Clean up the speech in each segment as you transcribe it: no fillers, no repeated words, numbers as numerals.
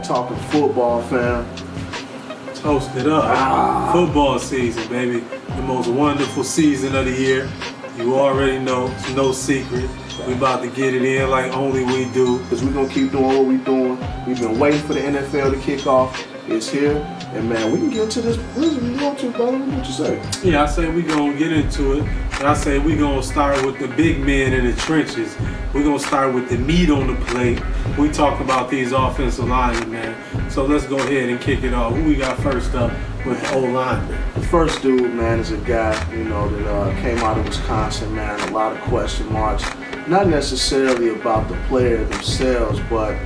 talking football, fam. Toast it up. Football season, baby. The most wonderful season of the year. You already know, it's no secret. We about to get it in like only we do. Because we're going to keep doing what we're doing. We've been waiting for the NFL to kick off. It's here. And, man, we can get into this. What you want to, brother? What you say? Yeah, I say we going to get into it. And I say we going to start with the big men in the trenches. We're going to start with the meat on the plate. We talk about these offensive linemen, man. So let's go ahead and kick it off. Who we got first up with the O-lineman? The first dude, man, is a guy, that came out of Wisconsin, man. A lot of question marks. Not necessarily about the player themselves, but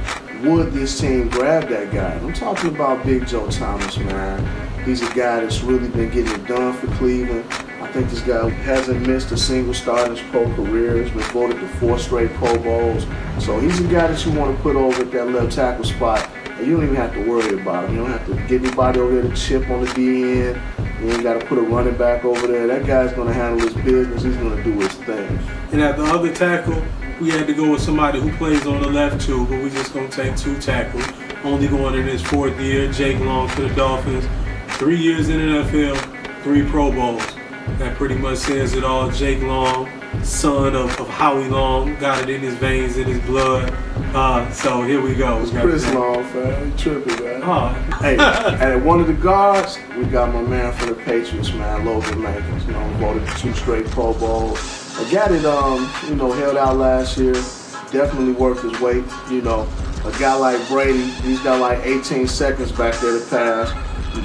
would this team grab that guy? I'm talking about Big Joe Thomas, man. He's a guy that's really been getting it done for Cleveland. I think this guy hasn't missed a single start in his pro career. He's been voted to 4 straight Pro Bowls. So he's a guy that you want to put over at that left tackle spot. And you don't even have to worry about him. You don't have to get anybody over there to chip on the D end. You ain't got to put a running back over there. That guy's going to handle his business. He's going to do his thing. And at the other tackle, we had to go with somebody who plays on the left too, but we just going to take 2 tackles. Only going in his 4th year, Jake Long to the Dolphins. 3 years in the NFL, 3 Pro Bowls. That pretty much says it all. Jake Long, son of Howie Long, got it in his veins, in his blood. So here we go. It's Chris Long, fam. He tripping, man. Hey, and at one of the guards, we got my man from the Patriots, man, Logan Mankins. Voted 2 straight Pro Bowls. A guy that, held out last year, definitely worth his weight. A guy like Brady, he's got like 18 seconds back there to pass.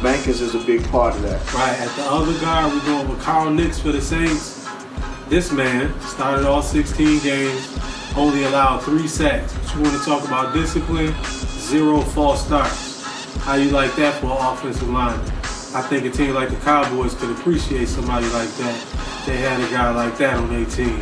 Mankins is a big part of that. Right, at the other guard, we're going with Carl Nicks for the Saints. This man started all 16 games, only allowed 3 sacks. But you want to talk about discipline? 0 false starts. How you like that for an offensive lineman? I think a team like the Cowboys could appreciate somebody like that. They had a guy like that on their team.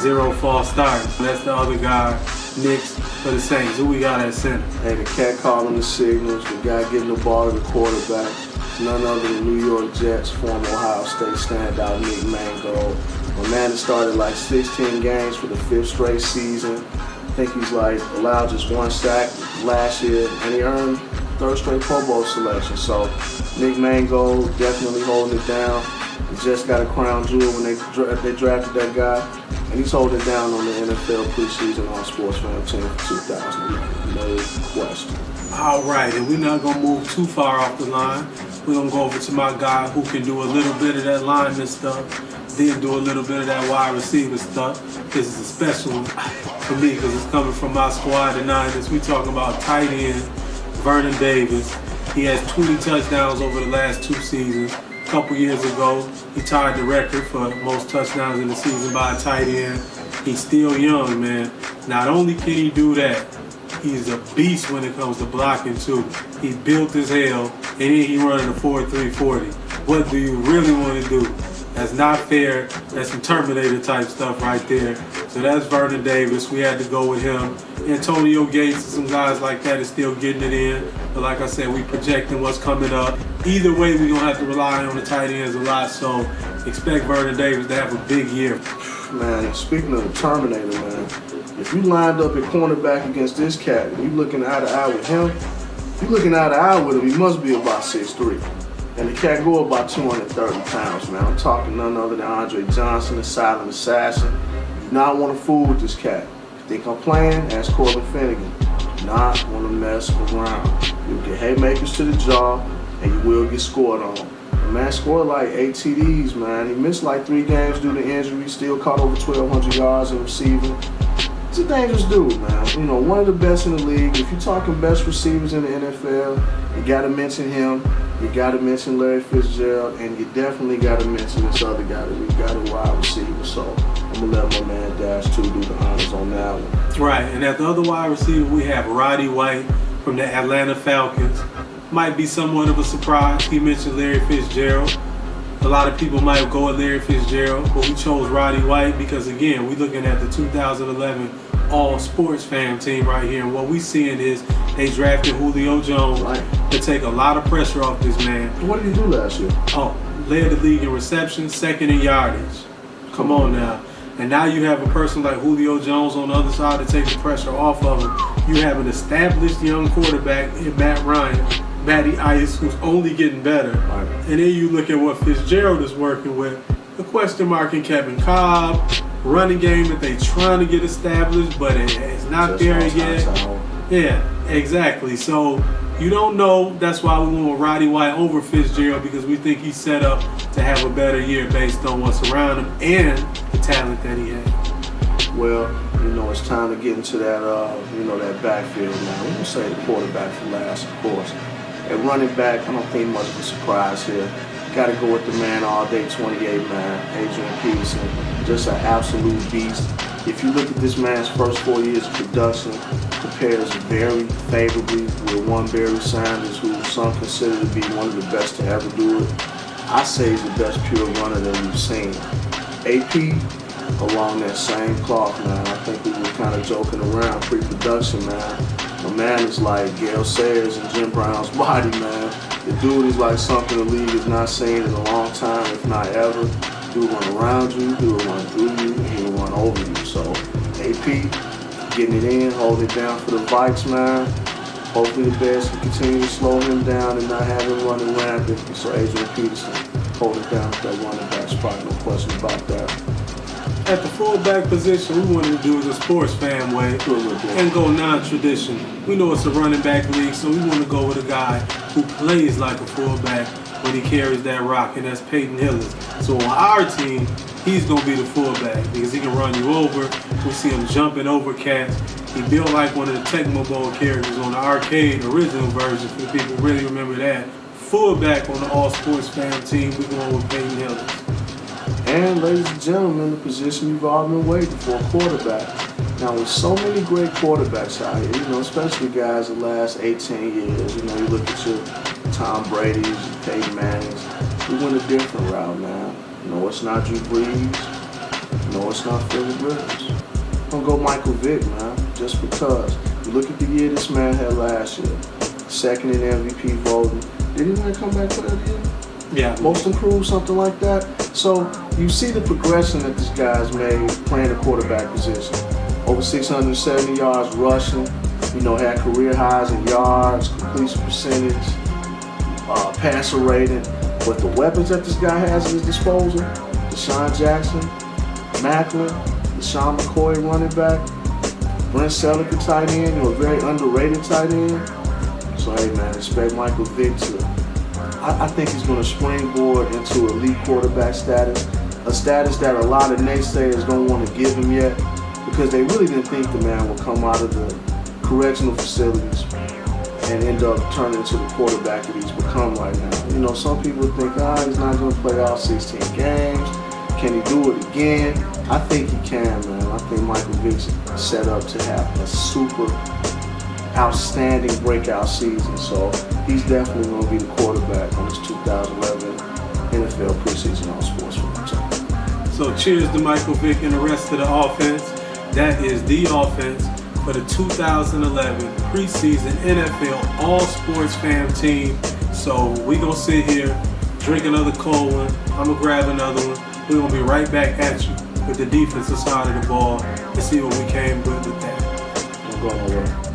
0 false starts. That's the other guy, Nicks for the Saints. Who we got at center? Hey, the cat calling the signals, the guy getting the ball to the quarterback. It's none other than New York Jets, former Ohio State standout Nick Mangold. My man has started like 16 games for the 5th straight season. I think he's allowed just 1 sack last year, and he earned 3rd straight Pro Bowl selection. So Nick Mangold definitely holding it down. He just got a crown jewel when they drafted that guy. And he's holding down on the NFL preseason All-Sportsfam team for 2000. No question. All right, and we're not going to move too far off the line. We're going to go over to my guy who can do a little bit of that lineman stuff, then do a little bit of that wide receiver stuff. This is a special one for me because it's coming from my squad, the Niners. We talking about tight end Vernon Davis. He has 20 touchdowns over the last 2 seasons. A couple years ago, he tied the record for most touchdowns in the season by a tight end. He's still young, man. Not only can he do that, he's a beast when it comes to blocking too. He's built as hell, and then he running a 4.3 40. What do you really want to do? That's not fair. That's some Terminator type stuff right there. So that's Vernon Davis. We had to go with him. Antonio Gates and some guys like that is still getting it in. But like I said, we projecting what's coming up. Either way, we're going to have to rely on the tight ends a lot. So expect Vernon Davis to have a big year. Man, speaking of the Terminator, man, if you lined up at cornerback against this cat and you looking eye to eye with him, if you looking eye to eye with him, he must be about 6'3". And the cat go about 230 pounds, man. I'm talking none other than Andre Johnson, the silent assassin. You do not want to fool with this cat. Think I'm playing? Ask Corbin Finnegan. Not want to mess around. You'll get haymakers to the jaw, and you will get scored on. The man scored like 8 TDs, man. He missed like 3 games due to injury. Still caught over 1,200 yards in receiving. He's a dangerous dude, man. One of the best in the league. If you're talking best receivers in the NFL, you got to mention him. You got to mention Larry Fitzgerald, and you definitely got to mention this other guy that we got a wide receiver. So I'm going to let my man Dash 2 do the honors on that one. Right, and at the other wide receiver, we have Roddy White from the Atlanta Falcons. Might be somewhat of a surprise. He mentioned Larry Fitzgerald. A lot of people might go with Larry Fitzgerald, but we chose Roddy White because, again, we're looking at the 2011 All-Sportsfam team right here. And what we're seeing is they drafted Julio Jones to take a lot of pressure off this man. What did he do last year? Led the league in receptions, 2nd in yardage. Come on now. And now you have a person like Julio Jones on the other side to take the pressure off of him. You have an established young quarterback in Matt Ryan, Matty Ice, who's only getting better. Right. And then you look at what Fitzgerald is working with. The question mark in Kevin Cobb, running game that they trying to get established, but it's not there yet. Yeah, exactly. So you don't know. That's why we went with Roddy White over Fitzgerald, because we think he's set up to have a better year based on what's around him and the talent that he has. Well, it's time to get into that, that backfield now. We're going to say the quarterback for last, of course. At running back, I don't think much of a surprise here. Got to go with the man all day, 28, man, Adrian Peterson. Just an absolute beast. If you look at this man's first 4 years of production, compares very favorably with one Barry Sanders, who some consider to be one of the best to ever do it. I say he's the best pure runner that we've seen. AP, along that same cloth, man. I think we were kind of joking around pre-production, man. My man is like Gale Sayers and Jim Brown's body, man. The dude is like something the league has not seen in a long time, if not ever. He will run around you, he will run through you, and he will run over you. So, AP, getting it in, holding it down for the Vikes, man. Hopefully the Bears can continue to slow him down and not have him running rampant. So Adrian Peterson holding down with that running back spot, no question about that. At the fullback position, we wanted to do it the sports fan way and go non-traditional. We know it's a running back league, so we want to go with a guy who plays like a fullback when he carries that rock, and that's Peyton Hillis. So on our team, he's going to be the fullback because he can run you over. We'll see him jumping over cats. He built like one of the Tecmo Bowl characters on the arcade original version, for people who really remember that. Fullback on the All-Sportsfam team, we're going with Peyton Hillis. And ladies and gentlemen, the position you've all been waiting for, quarterback. Now, with so many great quarterbacks out here, especially guys the last 18 years, you look at your Tom Brady's, your Peyton Manning's, we went a different route, man. It's not Drew Brees. It's not Philip Rivers. I'm going to go Michael Vick, man, just because. You look at the year this man had last year, second in MVP voting. Did he want to come back for that year? Yeah. Most improved, something like that. So you see the progression that this guy's made playing the quarterback position. Over 670 yards rushing, had career highs in yards, completion percentage, passer rating. But the weapons that this guy has at his disposal, Deshaun Jackson, Macklin, LaShawn McCoy running back, Brent Selleck a tight end, a very underrated tight end. So hey man, expect Michael Vick to I think he's going to springboard into elite quarterback status, a status that a lot of naysayers don't want to give him yet because they really didn't think the man would come out of the correctional facilities and end up turning into the quarterback that he's become right now. Some people think, he's not going to play all 16 games. Can he do it again? I think he can, man. I think Michael Vick's set up to have a super outstanding breakout season, so he's definitely going to be the quarterback on this 2011 NFL preseason All-Sportsfam. So cheers to Michael Vick and the rest of the offense. That is the offense for the 2011 preseason NFL All-Sportsfam team. So we're going to sit here, drink another cold one. I'm going to grab another one. We're going to be right back at you with the defensive side of the ball and see what we came with that. I'm going to work.